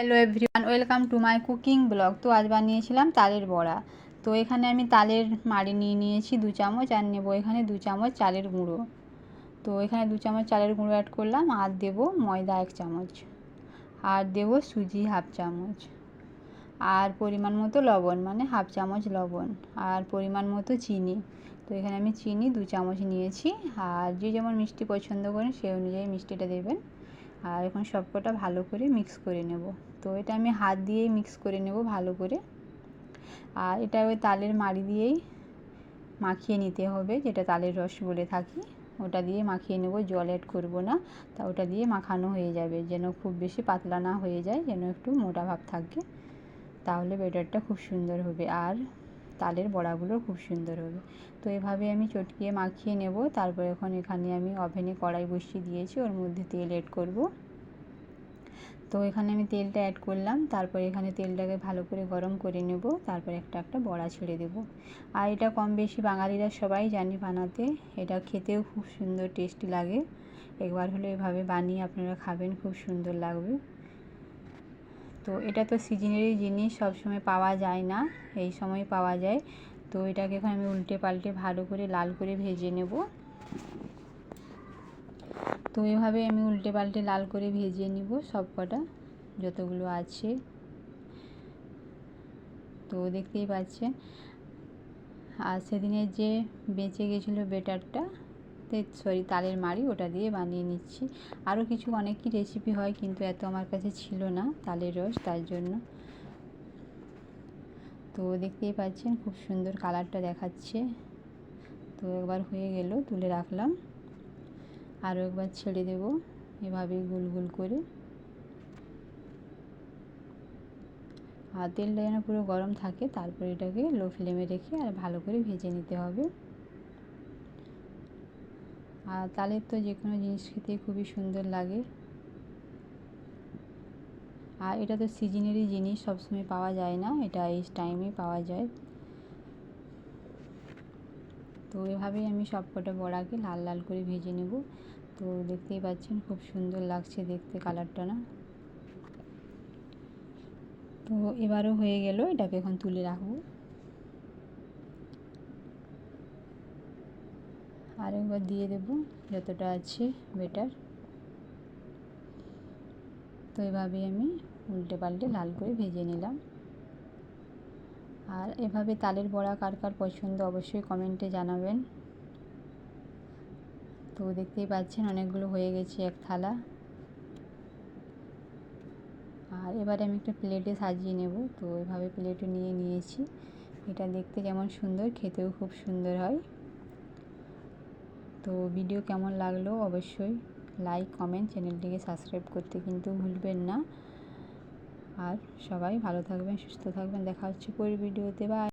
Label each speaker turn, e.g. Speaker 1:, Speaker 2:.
Speaker 1: Hello everyone, welcome to my cooking blog. তো আজ বানিয়েছিলাম তালের বড়া। তো এখানে আমি তালের মাড়ি নিয়ে নিয়েছি 2 চামচ, আর নেব এখানে 2 চামচ চালের গুঁড়ো। তো এখানে 2 চামচ চালের গুঁড়ো অ্যাড করলাম, আর দেব ময়দা 1 চামচ, আর দেব সুজি 1/2 চামচ, আর পরিমাণ মতো লবণ, মানে 1/2 চামচ লবণ, আর পরিমাণ মতো চিনি। তো এখানে আমি চিনি 2 চামচ নিয়েছি, আর যে যেমন মিষ্টি পছন্দ করেন সেই অনুযায়ী মিষ্টিটা দেবেন। আর এখন সবকটা ভালো করে মিক্স করে নেব। তো এটা আমি হাত দিয়েই মিক্স করে নেব ভালো করে। আর এটা ওই তালের মাড়ি দিয়েই মাখিয়ে নিতে হবে, যেটা তালের রস বলে থাকি, ওটা দিয়ে মাখিয়ে নেব, জল অ্যাড করব না। তা ওটা দিয়ে মাখানো হয়ে যাবে, যেন খুব বেশি পাতলা না হয়ে যায়, যেন একটু মোটা ভাব থাকে, তাহলে ব্যাটারটা খুব সুন্দর হবে আর তালের বড়াগুলো খুব সুন্দর হবে। তো এভাবে আমি চটকিয়ে মাখিয়ে নেব। তারপর এখন এখানে আমি ওভেনে কড়াই বসিয়ে দিয়েছি, ওর মধ্যে তেল অ্যাড করব। তো এখানে আমি তেলটা অ্যাড করলাম, তারপর এখানে তেলটাকে ভালো করে গরম করে নেব, তারপর একটা একটা বড়া ছেড়ে দেব। আর এটা কম বেশি বাঙালিরা সবাই জানে বানাতে, এটা খেতেও খুব সুন্দর টেস্টি লাগে। একবার হলে এভাবে বানিয়ে আপনারা খাবেন, খুব সুন্দর লাগবে। তো এটা তো সিজনেরই জিনিস, সবসময় পাওয়া যায় না, এই সময় পাওয়া যায়। তো এটাকে এখন আমি উল্টে পাল্টে ভালো করে লাল করে ভেজে নেব। তো এভাবে আমি উল্টে পাল্টে লাল করে ভেজে নিব সব কটা, যতগুলো আছে। তো দেখতেই পাচ্ছেন। আর সেদিনের যে বেঁচে গেছিলো বেটারটা, তালের মাড়ি, ওটা দিয়ে বানিয়ে নিচ্ছি। আরও কিছু অনেকই রেসিপি হয়, কিন্তু এত আমার কাছে ছিল না তালের রস, তার জন্য। তো দেখতেই পাচ্ছেন খুব সুন্দর কালারটা দেখাচ্ছে। তো একবার হয়ে গেল, তুলে রাখলাম। আরও একবার ছেড়ে দেব এভাবে গোল গোল করে। আর তেলটা যেন পুরো গরম থাকে, তারপর এটাকে লো ফ্লেমে রেখে আর ভালো করে ভেজে নিতে হবে। আর তালের তো যে কোনো জিনিস খেতে খুবই সুন্দর লাগে। আর এটা তো সিজনেরই জিনিস, সবসময় পাওয়া যায় না, এটা এই টাইমে পাওয়া যায়। তো এভাবেই আমি সব কটা বড়াকে লাল লাল করে ভেজে নেব। তো দেখতেই পাচ্ছেন খুব সুন্দর লাগছে দেখতে কালারটা, না? তো এবারও হয়ে গেল, এটাকে এখন তুলে রাখবো। আর একবার দিয়ে দেব যতটা আছে বেটার। তো এভাবেই আমি উল্টে পাল্টে লাল করে ভেজে নিলাম। আর এভাবে তালের বড়া কার কার পছন্দ অবশ্যই কমেন্টে জানাবেন। তো দেখতেই পাচ্ছেন অনেকগুলো হয়ে গেছে এক থালা। আর এবারে আমি একটা প্লেটে সাজিয়ে নেব। তো এভাবে প্লেটে নিয়ে নিয়েছি। এটা দেখতে যেমন সুন্দর, খেতেও খুব সুন্দর হয়। তো ভিডিও কেমন লাগলো অবশ্যই লাইক, কমেন্ট, চ্যানেলটিকে সাবস্ক্রাইব করতে কিন্তু ভুলবেন না। আর সবাই ভালো থাকবেন, সুস্থ থাকবেন। দেখা হচ্ছে পরের ভিডিওতে। বাই।